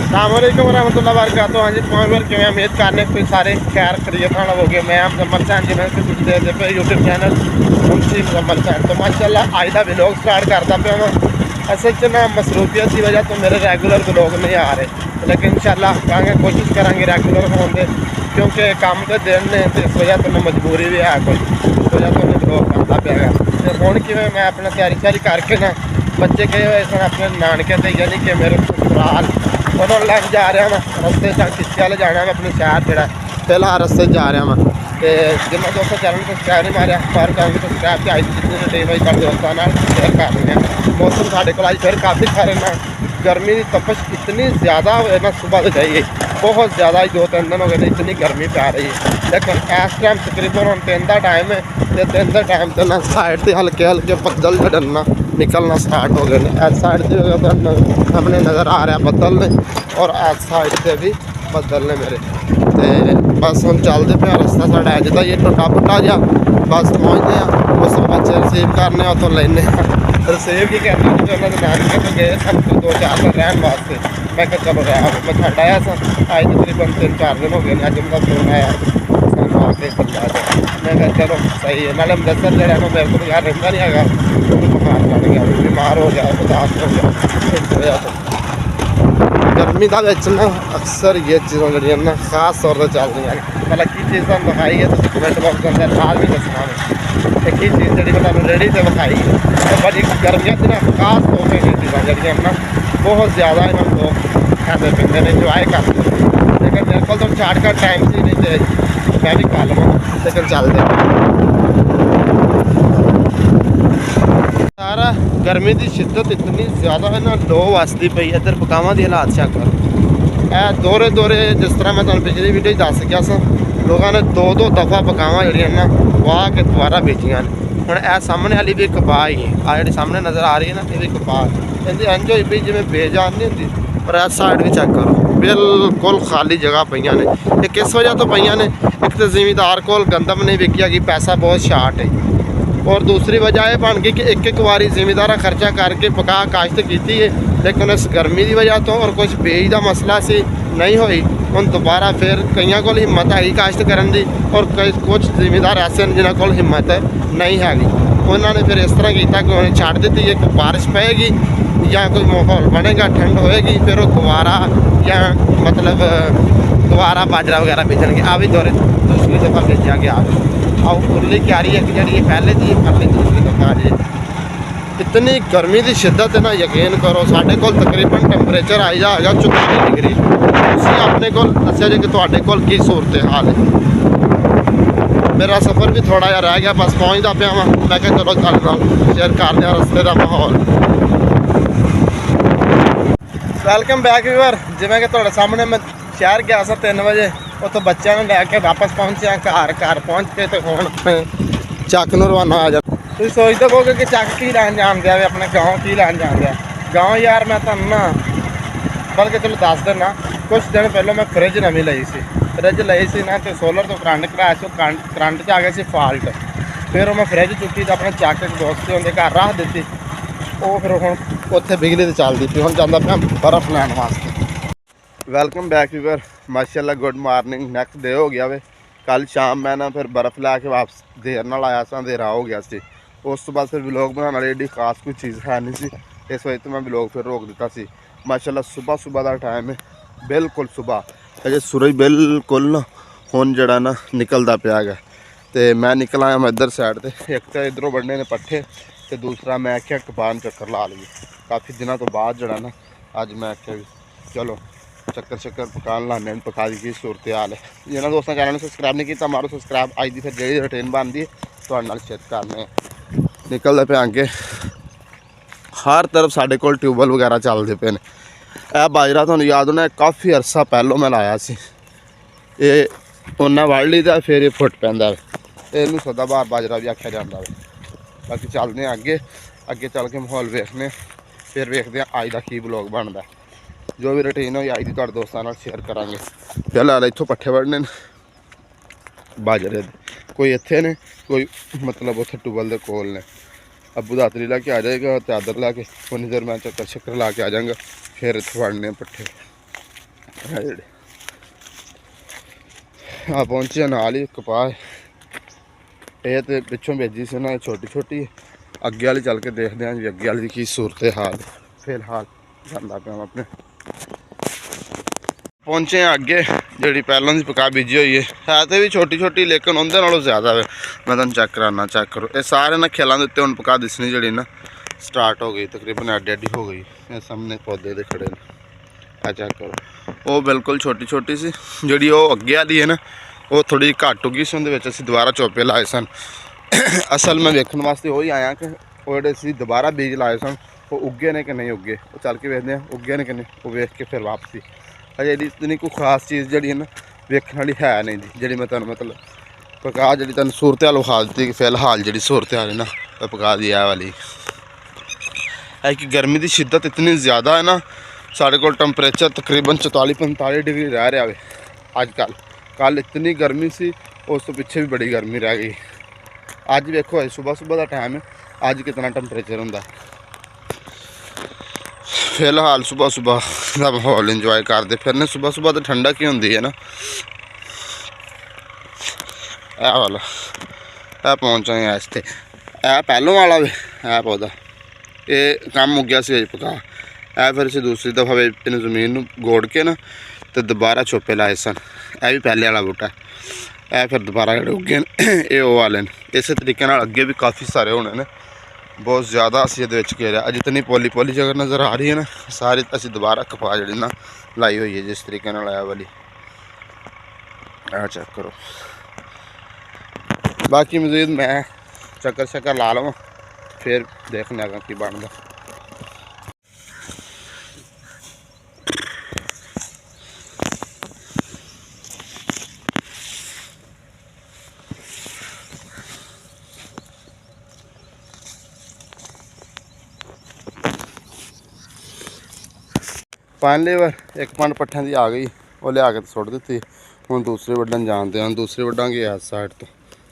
अस्सलामुअलैकुम वरहमतुल्लाहि वबरकातुहू। हाँ जी पॉइंट क्यों उम्मीद करने कोई सारे खैर खरीत वाला हो गए। मैं मुजम्मल सैन जी मैं कुछ देर पे यूट्यूब चैनल मुंशी मुजम्मल सैन तो माशाल्लाह आज का व्लॉग स्टार्ट करता पे मैं असल च ना मसरूफियत की वजह तो मेरे रेगुलर व्लॉग नहीं आ रहे, लेकिन इंशाल्लाह कहेंगे कोशिश करेंगे रेगुलर होने क्योंकि काम के दिन ने तो इस वजह तो मजबूरी भी है कोई, इस वजह तो नहीं व्लॉग करता पाया। तो हूँ कि मैं अपना तैयारी श्यारी करके ना बच्चे गए हुए सन अपने नानके से यानी कि मेरे ससुराल उन्होंने लैन जा रहा मैं रस्ते से किस्ते वाले जाना मैं अपने शहर जोड़ा फिलहाल रस्ते जा रहा मैं तो जिन्हें दोस्तों चैनल को सब्सक्राइब नहीं मारिया बाहर जाऊँगी तो सब्सक्राइब के आई जितनी रुटीन हुई कर दोस्तों शेयर कर देंगे। मौसम साढ़े को आज फिर काफ़ी सारे ना गर्मी की तपश इतनी ज़्यादा ना सुबह तो जाइए बहुत ज़्यादा ही 2-3 दिन हो गए इतनी गर्मी पै रही है, लेकिन इस टाइम तकरीबन हम 3 का टाइम है तो 3 का टाइम तो ना साइड से हल्के हल्के बदल जड़ना निकलना स्टार्ट हो गए। इस साइड से सामने नज़र आ रहा बदल ने और इस साइड से भी बदल ने मेरे तो बस हम चलते पे रस्ता साढ़ा है जिदा ये टुटा फुटा जा बस पहुँचते हैं उस बच्चे रिसीव करने उतों लेने रिसीव की करना जो उन्होंने नानके तो गए सन 2-4 दिन रहने वास्ते। मैं क्या चलो रहा मैं छड़ आया सन आज तकरीबन 3-4 दिन हो गए अज उनका फोन आया मैं क्या चलो सही है नाले अमृतसर जरा मेरे को यार रहा नहीं है बुखार चढ़ गया बीमार हो गया उदास हो गया। गर्मी का ना अक्सर ये चीज़ों जड़ियाँ ना खास तौर पर चल रही मतलब की चीज़ हम दिखाई है तो कमेंट बॉक्स के अंदर हाल भी दसना है की चीज़ जी मैं रेडी से विखाई है बड़ी गर्मियों ना खास तौर पर ये चीज़ा जड़ियाँ ना बहुत ज़्यादा इन्होंने लोग खाते पीते हैं इंजॉय करते हैं, लेकिन मेरे को तो शॉर्टकट टाइम से नहीं चाहिए मैं भी खा लूँ लेकिन चलते सारा गर्मी की शिद्दत इतनी ज़्यादा है ना लो वसती पई इधर पकावां की हालात चेक कर ए दोहरे दोहरे जिस तरह मैं तुहानूं पिछली वीडियो दस गया सा लोगों ने 2-2 दफ़ा पकावां जड़ियां ना वाह के दोबारा बेचियां हुण ए सामने वाली भी कपाह ही है आ जी सामने नज़र आ रही है ना ये भी कपाह इहदी इंज होई पई जिवें बेजान नहीं होंदी पर इस साइड भी चेक करो बिल्कुल खाली जगह पईयां ने ये किस वजह तो पईयां ने एक तो जिमीदार कोल गंदम नहीं विकिया कि पैसा बहुत शार्ट है और दूसरी वजह यह बन गई कि एक बारी जिमीदारा खर्चा करके पका काश्त की है लेकिन इस गर्मी की वजह तो और कुछ बेज का मसला से नहीं हुई हम दोबारा फिर कई को हिम्मत हैगी काश्त करने की और कई कुछ जिमीदार ऐसे हैं जिन्होंने को हिम्मत नहीं हैगी उन्होंने फिर इस तरह किया कि उन्हें छड़ दी एक बारिश पेगी या कोई माहौल बनेगा ठंड होएगी फिर वो दोबारा या मतलब दोबारा बाजरा वगैरह बेचने आ भी दूसरी दफ़ा बेचा गया और उरली क्यारी एक जी पहले की परली दूसरी दफा जी इतनी गर्मी की शिद्दत है ना यकीन करो साढ़े को तकरीबन टैंपरेचर आई जाएगा 44 डिग्री तुम अपने को दसिया जी कि थोड़े को की सूरत हाल है। मेरा सफ़र भी थोड़ा जहा रह गया बस पहुँचता पाया वहाँ मैं क्या चलो गल शेयर कर लिया रस्ते का माहौल। वेलकम बैक व्यूअर जिमें कि थोड़े सामने मैं शहर गया था 3 बजे उतो बच्चों ने लैके वापस पहुँचे घर पहुँच के तो हूँ चक न रवाना आ जा तुम सोचते हो कि चक की लैन जान दिया अपने गाँव की लैन जान दिया गाँव यार मैं तुम ना बल्कि चलो दस देना कुछ दिन पहले मैं फ्रिज नवी ली सी फ्रिज ली सी ना तो सोलर तो करंट कराया सो करंट च आ गया सी फॉल्ट फिर मैं फ्रिज चुकी तो अपने चक एक दोस्त उनके घर रख दी वो फिर हूँ उत्थे बिजली तो चलती पी हूँ जाता पाया बर्फ़ लैन वास्ते। वेलकम बैक व्यूअर माशाल्लाह गुड मॉर्निंग नैक्सट डे हो गया वे कल शाम मैं ना फिर बर्फ़ लैके वापस देर नाल आया सा अंधेरा हो गया सी उस तो बाद फिर व्लॉग बनाने वाली एडी खास कोई चीज़ है नहीं सी इस वजह तो मैं व्लॉग फिर रोक दिता सी। माशाल्लाह सुबह का टाइम है बिल्कुल सुबह अजे सूरज बिल्कुल ना हुण जड़ा ना निकलता पिया है तो मैं निकल आया मैं इधर साइड से एक तो इधरों बढ़ने ने पट्ठे तो दूसरा मैं आख्या कपान चक्कर ला लीए काफ़ी दिनों तो बाद जड़ा ना अज मैं आख्या भी चलो चक्कर पकान लाने पका दी सूरत हाल है जिन्होंने दोस्तों चैनल में सबसक्राइब नहीं किया मारो सबसक्राइब अज की फिर जी रूटीन बनती है तो शेयर करने निकलते पे अगे हर तरफ साढ़े को ट्यूबवैल वगैरह चलते पे ने यह बाजरा तुहानूं याद होना काफ़ी अरसा पहलों मैं लाया सी ये उन्हें वड़ ली तो फिर ये फुट पैंदा इनू सदाबहार बाजरा भी आख्या जाता है। बाकी चलते हैं अगे अगे चल के माहौल वेखने फिर वेखते हैं अज का की ब्लॉग बनता जो भी रूटीन हो अज की तुहाडे दोस्तों नाल शेयर करांगे। फिलहाल इत्थों पट्ठे वढ़ने बाजरे कोई इत्थे ने कोई मतलब उत्थे ट्यूबवैल के कोल ने अबू दातरी ला के आ जाएगा चादर ला के उन्नी देर मैं चक्कर शक्कर ला के आ जाऊँगा फिर इत्थे वढ़ने पट्ठे ਜਿਹੜੇ ਆ ਪਹੁੰਚੇ ਨਾਲ ਹੀ ਕਪਾਹ। ਇਹ ਤੇ ਪਿੱਛੋਂ ਭੇਜੀ ਸੀ ਨਾ, ਛੋਟੀ ਛੋਟੀ। ਅੱਗੇ ਵਾਲੀ ਚੱਲ ਕੇ ਦੇਖਦੇ ਹਾਂ ਜੀ ਅੱਗੇ ਵਾਲੀ ਦੀ ਕੀ ਸੂਰਤ ਹਾਲ। ਫਿਲਹਾਲ ਜਾਂਦਾ ਪਿਆ ਆਪਣੇ ਪਹੁੰਚੇ ਹਾਂ ਅੱਗੇ। ਜਿਹੜੀ ਪਹਿਲਾਂ ਦੀ ਪਕਾ ਬੀਜੀ ਹੋਈ ਹੈ ਤੇ ਵੀ ਛੋਟੀ ਛੋਟੀ, ਲੇਕਿਨ ਉਹਦੇ ਨਾਲੋਂ ਜ਼ਿਆਦਾ ਵੇ। ਮੈਂ ਤੁਹਾਨੂੰ ਚੈੱਕ ਕਰਾਉਣਾ, ਚੈੱਕ ਕਰੋ। ਇਹ ਸਾਰੇ ਨਾ ਖੇਲਾਂ ਦੇ ਉੱਤੇ ਹੁਣ ਪਕਾ ਦਿਸਣੀ ਜਿਹੜੀ ਨਾ ਸਟਾਰਟ ਹੋ ਗਈ, ਤਕਰੀਬਨ ਐਡੀ ਐਡੀ ਹੋ ਗਈ। ਇਹ ਸਾਹਮਣੇ ਪੌਦੇ ਦੇ ਖੜੇ ਨੇ, ਆ ਚੈੱਕ ਕਰੋ। ਉਹ ਬਿਲਕੁਲ ਛੋਟੀ ਛੋਟੀ ਸੀ। ਜਿਹੜੀ ਉਹ ਅੱਗੇ ਵਾਲੀ ਹੈ ਨਾ, ਉਹ ਥੋੜੀ ਜਿਹੀ ਘੱਟ ਹੋ ਗਈ ਸੀ। ਉਹਦੇ ਵਿੱਚ ਅਸੀਂ ਦੁਬਾਰਾ ਚੋਪੇ ਲਾਏ ਸਨ। ਅਸਲ ਮੈਂ ਵੇਖਣ ਵਾਸਤੇ ਉਹੀ ਆਇਆ ਕਿ ਉਹ ਜਿਹੜੇ ਅਸੀਂ ਦੁਬਾਰਾ ਬੀਜ ਲਾਏ ਸਨ ਉਹ ਉੱਗੇ ਨੇ ਕਿ ਨਹੀਂ ਉੱਗੇ। ਉਹ ਚੱਲ ਕੇ ਵੇਖਦੇ ਹਾਂ ਉੱਗੇ ਨੇ ਕਿ ਨਹੀਂ। ਉਹ ਵੇਖ ਕੇ ਫਿਰ ਵਾਪਸੀ। ਅਜੇ ਇਹਦੀ ਇਤਨੀ ਕੋਈ ਖਾਸ ਚੀਜ਼ ਜਿਹੜੀ ਹੈ ਨਾ ਵੇਖਣ ਵਾਲੀ ਹੈ ਨਹੀਂ ਜੀ। ਜਿਹੜੀ ਮੈਂ ਤੁਹਾਨੂੰ ਮਤਲਬ ਪਕਾ ਜਿਹੜੀ ਤੁਹਾਨੂੰ ਸੂਰਤ ਹਾਲ ਵਿਖਾ ਦਿੱਤੀ ਕਿ ਫਿਲਹਾਲ ਜਿਹੜੀ ਸੂਰਤ ਹਾਲ ਹੈ ਨਾ ਉਹ ਪਕਾ ਦੀ ਇਹ ਵਾਲੀ ਹੈ ਕਿ ਗਰਮੀ ਦੀ ਸ਼ਿੱਦਤ ਇਤਨੀ ਜ਼ਿਆਦਾ ਹੈ ਨਾ। ਸਾਡੇ ਕੋਲ ਟੈਂਪਰੇਚਰ ਤਕਰੀਬਨ 44-45 ਡਿਗਰੀ ਰਹਿ ਰਿਹਾ ਵੇ ਅੱਜ ਕੱਲ੍ਹ। ਕੱਲ੍ਹ ਇਤਨੀ ਗਰਮੀ ਸੀ, ਉਸ ਤੋਂ ਪਿੱਛੇ ਵੀ ਬੜੀ ਗਰਮੀ ਰਹਿ ਗਈ। ਅੱਜ ਵੇਖੋ ਅੱਜ ਸੁਬਹ ਦਾ ਟਾਈਮ ਹੈ, ਅੱਜ ਕਿਤਨਾ ਟੈਂਪਰੇਚਰ ਹੁੰਦਾ। ਫਿਲਹਾਲ ਸੁਬਹ ਦਾ ਮਾਹੌਲ ਇੰਜੋਏ ਕਰਦੇ ਫਿਰਨੇ। ਸੁਬਹ ਤਾਂ ਠੰਡਾ ਕੀ ਹੁੰਦੀ ਹੈ ਨਾ। ਇਹ ਵਾਲਾ ਇਹ ਪਹੁੰਚ ਆਏ ਇਸ 'ਤੇ। ਇਹ ਪਹਿਲੋਂ ਵਾਲਾ ਵੇ ਇਹ ਪੌਦਾ। ਇਹ ਕੰਮ ਹੋ ਗਿਆ ਸੀ ਅਜੇ ਪਕਾ। ਇਹ ਫਿਰ ਅਸੀਂ ਦੂਸਰੀ ਦਫਾ ਵੇ ਇਹਨੂੰ ਜ਼ਮੀਨ ਨੂੰ ਗੋੜ ਕੇ ਨਾ ਤੇ ਦੁਬਾਰਾ ਛੋਪੇ ਲਾਏ ਸਨ। ਇਹ ਵੀ ਪਹਿਲੇ ਵਾਲਾ ਬੂਟਾ। ਇਹ ਫਿਰ ਦੁਬਾਰਾ ਜਿਹੜੇ ਉੱਗੇ ਨੇ ਇਹ ਉਹ ਵਾਲੇ ਨੇ। ਇਸੇ ਤਰੀਕੇ ਨਾਲ ਅੱਗੇ ਵੀ ਕਾਫੀ ਸਾਰੇ ਹੋਣੇ ਨੇ, ਬਹੁਤ ਜ਼ਿਆਦਾ ਅਸੀਂ ਇਹਦੇ ਵਿੱਚ ਘੇਰਿਆ। ਜਿਤਨੀ ਪੋਲੀ ਜਗ੍ਹਾ ਨਜ਼ਰ ਆ ਰਹੀ ਹੈ ਨਾ, ਸਾਰੀ ਅਸੀਂ ਦੁਬਾਰਾ ਕਪਾਹ ਜਿਹੜੀ ਨਾ ਲਾਈ ਹੋਈ ਹੈ ਜਿਸ ਤਰੀਕੇ ਨਾਲ ਆਇਆ ਵਾਲੀ। ਆ ਚੈੱਕ ਕਰੋ। ਬਾਕੀ ਮਜ਼ੀਦ ਮੈਂ ਚੱਕਰ ਲਾ ਲਵਾਂ ਫਿਰ ਦੇਖਦੇ ਹਾਂ ਕੀ ਬਣਦਾ। ਪਹਿਲੀ ਵਾਰ ਇੱਕ ਪੰਡ ਪੱਠਿਆਂ ਦੀ ਆ ਗਈ, ਉਹ ਲਿਆ ਕੇ ਸੁੱਟ ਦਿੱਤੀ। ਹੁਣ ਦੂਸਰੇ ਵੱਢਣ ਜਾਣਦੇ ਹਨ। ਦੂਸਰੇ ਵੱਢਾਂਗੇ ਇਸ ਸਾਈਡ ਤੋਂ,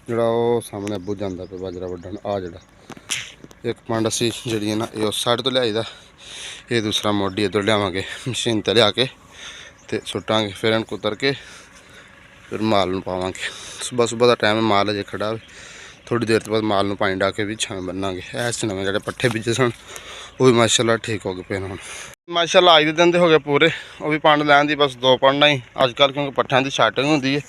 ਜਿਹੜਾ ਉਹ ਸਾਹਮਣੇ ਅੱਬੂ ਜਾਂਦਾ ਪਿਆ ਬਾਜਰਾ ਵੱਢਣ। ਆ ਜਿਹੜਾ ਇੱਕ ਪੰਡ ਅਸੀਂ ਜਿਹੜੀ ਹੈ ਨਾ ਇਹ ਉਸ ਸਾਈਡ ਤੋਂ ਲਿਆਈਦਾ, ਇਹ ਦੂਸਰਾ ਮੋਢੀ ਇੱਧਰ ਲਿਆਵਾਂਗੇ ਮਸ਼ੀਨ 'ਤੇ ਲਿਆ ਕੇ ਅਤੇ ਸੁੱਟਾਂਗੇ। ਫਿਰ ਇਹਨੂੰ ਕੁਤਰ ਕੇ ਫਿਰ ਮਾਲ ਨੂੰ ਪਾਵਾਂਗੇ। ਸੁਬਹ ਦਾ ਟਾਈਮ ਹੈ, ਮਾਲ ਅਜੇ ਖੜਾ ਹੋਵੇ। ਥੋੜ੍ਹੀ ਦੇਰ ਤੋਂ ਬਾਅਦ ਮਾਲ ਨੂੰ ਪਾਣੀ ਡਾ ਕੇ ਵੀ ਛਾਂ ਬੰਨਾਂਗੇ। ਇਸ ਨਵੇਂ ਜਿਹੜੇ ਪੱਠੇ ਬੀਜੇ ਸਨ ਉਹ ਵੀ ਮਾਸ਼ਾਅੱਲਾ ਠੀਕ ਹੋ ਗਏ ਪਏ ਨੇ ਹੁਣ। ਮਾਸ਼ਾਅੱਲਾ ਅੱਜ ਦੇ ਦਿਨ ਦੇ ਹੋ ਗਏ ਪੂਰੇ। ਉਹ ਵੀ ਪੰਡ ਲੈਣ ਦੀ ਬਸ 2 ਪੰਡਾਂ ਹੀ ਅੱਜ ਕੱਲ੍ਹ, ਕਿਉਂਕਿ ਪੱਠਿਆਂ ਦੀ ਸ਼ਾਰਟਿੰਗ ਹੁੰਦੀ ਹੈ।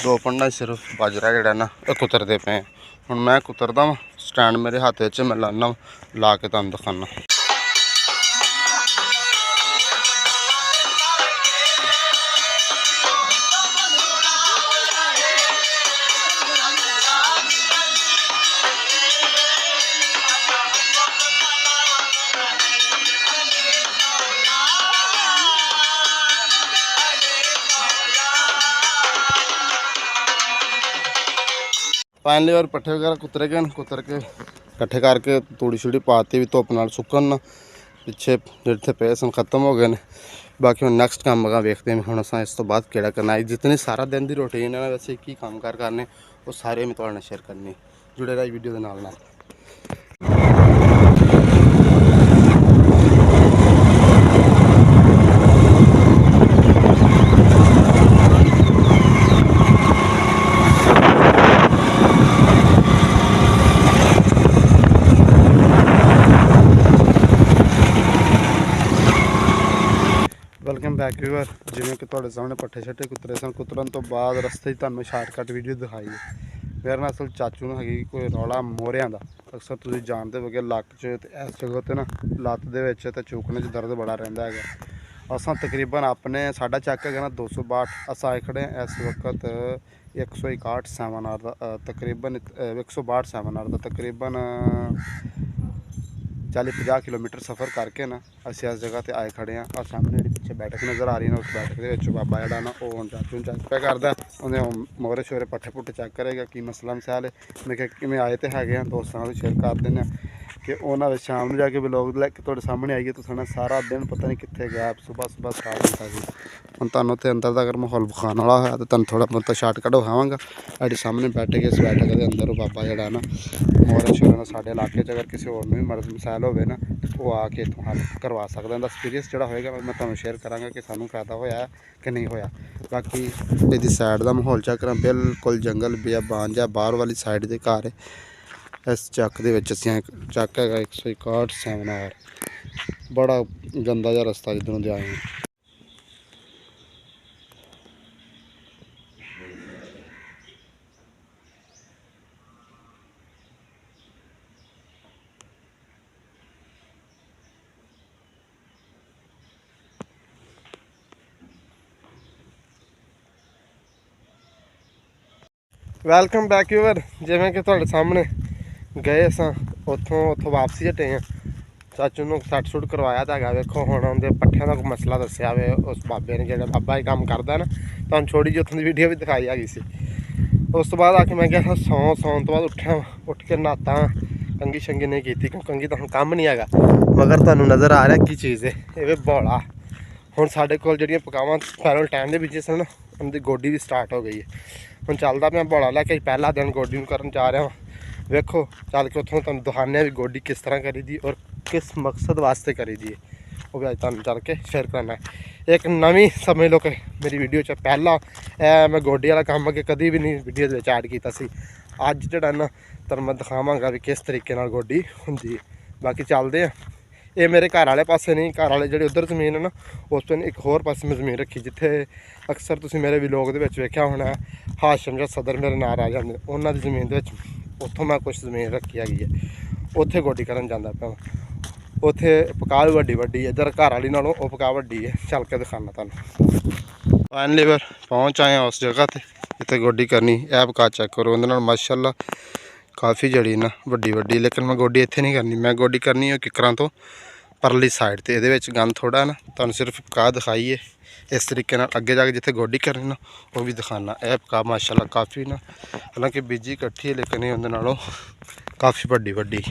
2 ਪੰਡਾਂ ਸਿਰਫ ਬਾਜਰਾ ਜਿਹੜਾ ਨਾ ਇਹ ਕੁਤਰਦੇ ਪਏ। ਹੁਣ ਮੈਂ ਕੁਤਰਦਾ ਵਾਂ, ਸਟੈਂਡ ਮੇਰੇ ਹੱਥ ਵਿੱਚ ਮੈਂ ਲਾਉਂਦਾ, ਲਾ ਕੇ ਤੁਹਾਨੂੰ ਦਿਖਾਉਂਦਾ। फाइनली और पट्ठे वगैरह कुतरे गए, कुतर के इकट्ठे करके तूड़ी शूड़ी पाती भी धुप नाल सुकन ना। पिछे जिथे पे सन खत्म हो गए ने। बाकी हम नैक्सट काम अगर वेखते हैं हम अस इस तो बाद केड़ा करना है। जितनी सारा दिन की रूटीन है वैसे की काम कार करने वो सारे मैं तुहाडे नाल शेयर करने। जुड़े रहा वीडियो के नाल। Welcome back viewer. जिवें कि तुहाडे सामने पट्ठे छट्टे कुतरे सन। कुतरन तो बाद रस्ते तुहानूं शार्टकट वीडियो दिखाई है। मेरे नाल असल चाचू ने हैगी कोई रौला मोहरियां दा। अक्सर तुसीं जानदे हो कि लक च ते इस जगह ते ना लत्त दे विच ते चूकने च दर्द बड़ा रहिंदा है। असां तकरीबन अपने साडा चैक है ना 262 अस आए खड़े इस वक्त 161 7R दा तकरीबन 162 7R दा तकरीबन 40-50 किलोमीटर सफ़र करके ना असीं इस जगह पर आए खड़े हैं। और सामने जी पिछे बैठक नज़र आ रही है ना, उस बैठक के बाबा जोड़ा ना वो हम चाचू चेक पे करता। उन्हें मोहरे शोरे पट्ठे पुट्ठे चेक करेगा कि मसला मसाल है। मैं कि आए तो है दोस्तों भी शेयर कर दें। कि उन्होंने शाम में जाके ब्लॉग लैके तुहाडे सामने आइए तो साढ़ा सारा दिन पता नहीं कितने गया सुबह सुबह स्टार्ट किया सी हम तुहानूं ते अंदर दा अगर माहौल विखाण वाला होया तो तुहानूं थोड़ा बहुत शार्टकट विखावांगा साढ़े सामने बैठे के इस बैठक के अंदर वो बाबा जिहड़ा ना मोहर शोर का साढ़े इलाके च अगर किसी होर नूं भी मर्ज मसैल होवे ना वो आके इत्थों हल करवा सकदा इंदा एक्सपीरियंस जिहड़ा होएगा मैं तुहानूं शेयर करांगा कि सानूं फायदा होया कि नहीं होया बाकी इहदी साइड दा माहौल चेक करा बिल्कुल जंगल बियाबान जिहा बाहर वाली साइड दे घर इस ਚੱਕ ਦੇ ਵਿੱਚ ਅਸੀਂ ਚੱਕ ਹੈਗਾ 161 7R बड़ा गंदा जिहा रस्ता जिद्धरों दे आए हैं ਵੈਲਕਮ ਬੈਕ ਯੂਅਰ ਜਿਵੇਂ ਕਿ ਤੁਹਾਡੇ ਸਾਹਮਣੇ ਗਏ ਅਸਾਂ ਉੱਥੋਂ ਵਾਪਸੀ ਹਟੇ ਹਾਂ ਚਾਚੂ ਨੂੰ ਸੱਟ ਸੁੱਟ ਕਰਵਾਇਆ ਤਾਂ ਹੈਗਾ ਵੇਖੋ ਹੁਣ ਉਹਦੇ ਪੱਠਿਆਂ ਦਾ ਕੋਈ ਮਸਲਾ ਦੱਸਿਆ ਵੇ ਉਸ ਬਾਬੇ ਨੇ ਜਿਹੜਾ ਬਾਬਾ ਇਹ ਕੰਮ ਕਰਦਾ ਨਾ ਤੁਹਾਨੂੰ ਛੋਟੀ ਜਿਹੀ ਉੱਥੋਂ ਦੀ ਵੀਡੀਓ ਵੀ ਦਿਖਾਈ ਹੈਗੀ ਸੀ ਉਸ ਤੋਂ ਬਾਅਦ ਆ ਕੇ ਮੈਂ ਕਿਹਾ ਸੌਣ ਤੋਂ ਬਾਅਦ ਉੱਠ ਕੇ ਨਹਾਤਾ ਕੰਗੀ ਸ਼ੰਗੀ ਨਹੀਂ ਕੀਤੀ ਕਿਉਂ ਕੰਗੀ ਤਾਂ ਹੁਣ ਕੰਮ ਨਹੀਂ ਹੈਗਾ ਮਗਰ ਤੁਹਾਨੂੰ ਨਜ਼ਰ ਆ ਰਿਹਾ ਕੀ ਚੀਜ਼ ਹੈ ਇਹ ਵੇ ਬੌਲਾ ਹੁਣ ਸਾਡੇ ਕੋਲ ਜਿਹੜੀਆਂ ਪਕਾਵਾਂ ਪੈਰਲ ਟਾਈਮ ਦੇ ਵਿੱਚ ਸਨ ਉਹਨਾਂ ਦੀ ਗੋਡੀ ਵੀ ਸਟਾਰਟ ਹੋ ਗਈ ਹੈ ਹੁਣ ਚੱਲਦਾ ਮੈਂ ਬੌਲਾ ਲੈ ਕੇ ਪਹਿਲਾ ਦਿਨ ਗੋਡੀ ਨੂੰ ਕਰਨ ਜਾ ਰਿਹਾ ਹਾਂ ਵੇਖੋ ਚੱਲ ਕੇ ਉੱਥੋਂ ਤੁਹਾਨੂੰ ਦਿਖਾਉਂਦੇ ਹਾਂ ਵੀ ਗੋਡੀ ਕਿਸ ਤਰ੍ਹਾਂ ਕਰੀ ਦੀ ਔਰ किस मकसद वास्ते करी दी है वो भी अज तुहानूं चल के शेयर करना है एक नवीं समझ लो कि मेरी वीडियो च पहला मैं गोडी वाला काम अगे कभी भी नहीं वीडियो दे ऐड किया सी अज जिहड़ा ना तुहानूं मैं दिखावांगा भी किस तरीके नाल गोडी हुंदी है बाकी चलदे आ ये मेरे घर वाले पासे नहीं घर वाले जिहड़ी उधर जमीन है ना उस तो एक होर पासे मैं जमीन रखी जिथे अक्सर तुसीं मेरे व्लॉग दे विच वेखिया होना हाशम जां सदर मेरे नाल आ जांदे उन्हां दी जमीन दे विच उत्थों मैं कुछ जमीन रखी हैगी है उत्थे गोडी करन जांदा पिया उत्थे पका भी वड्डी वड्डी है इधर घर वाली नालों वो पका वड्डी है चल के दिखाना तुहानूं फाइनली फिर पहुँच आए उस जगह ते जिथे गोडी करनी ऐ पका चेक करो उहदे नाल माशाअल्लाह काफ़ी जड़ी ना वड्डी वड्डी लेकिन मैं गोडी इत्थे नहीं करनी मैं गोडी करनी है किकरां तो परली साइड ते इहदे विच गंद थोड़ा ना तुहानूं सिर्फ पका दिखाई है इस तरीके नाल अगे जाके जिथे गोडी करनी ना वो भी दिखाना यह पका माशाअल्लाह काफ़ी ना हालांकि बीजी इकट्ठी है लेकिन उहदे नालों काफ़ी वड्डी वड्डी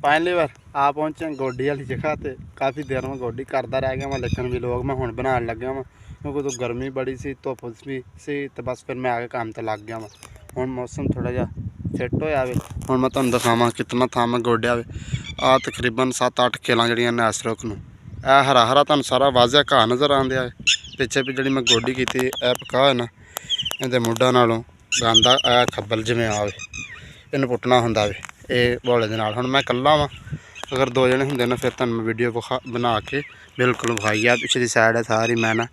फाइनली बार आ पहुंचे गोडी वाली जगह ते काफ़ी देर में गोडी करता रह गया मैं लेकिन भी लोग मैं हुण बनाने लग्या वां क्योंकि तो गर्मी बड़ी सी धुप भी सी तो बस फिर मैं आके काम ते लग गया वां हुण मौसम थोड़ा जिहा फिट होया वे हुण मैं तुहानूं दिखावां कितना थां मैं गोड्या वे आ तकरीबन 7-8 किलां जिहड़ियां ने इस रुख नूं ए हरा हरा तुहानूं सारा वाजिया घाह नज़र आंदिया है पिछे भी जिहड़ी मैं गोडी कीती ए पका है ना इहदे मुੱਢਾਂ नालों गंदा ए खब्बल जिवें आवे इहनूं पुट्टना हुंदा वे ये बौले दे नाल हुण मैं कल्ला वां अगर दो जने होंदे ना फिर तुहानूं मैं वीडियो बना के बिल्कुल विखाई आ पिछली साइड है सारी मैं ना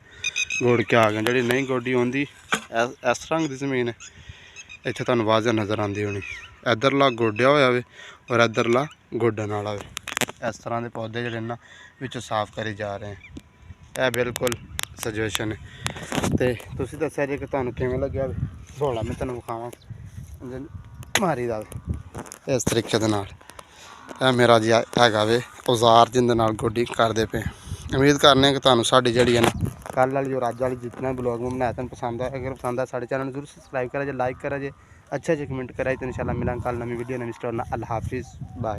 गोड़ के आ गया जिहड़ी नहीं गोडी आउंदी इस रंग दी जमीन है इत्थे तुहानूं वाज़ नज़र आंदी होनी इधरला गोड्या होया वे और इधरला गोडन वाला वे इस तरह के पौधे जिहड़े ना विचों साफ करे जा रहे हैं यह बिल्कुल सजेशन है तो तुसीं दस्सिआ जे कि तुहानूं किवें लग्गिआ बौला मैं तुहानूं विखावां मारी दा इस तरीके दे नाल ਇਹ मेरा जी हैगा वे औजार जिंदे नाल गोडी करदे पे उम्मीद करने कि तुहानूं साडी जिहड़ी है ना कल वाली और अज वाली जितना ब्लॉग में बनाया तुहानूं पसंद आया अगर पसंद आया साडे चैनल जरूर सब्सक्राइब करा जे लाइक करा जे अच्छे कमेंट करा जे तो इंशाल्लाह मिलांगे कल नवी वीडियो नवी स्टोरी नाल अल्लाह हाफिज़ बाय।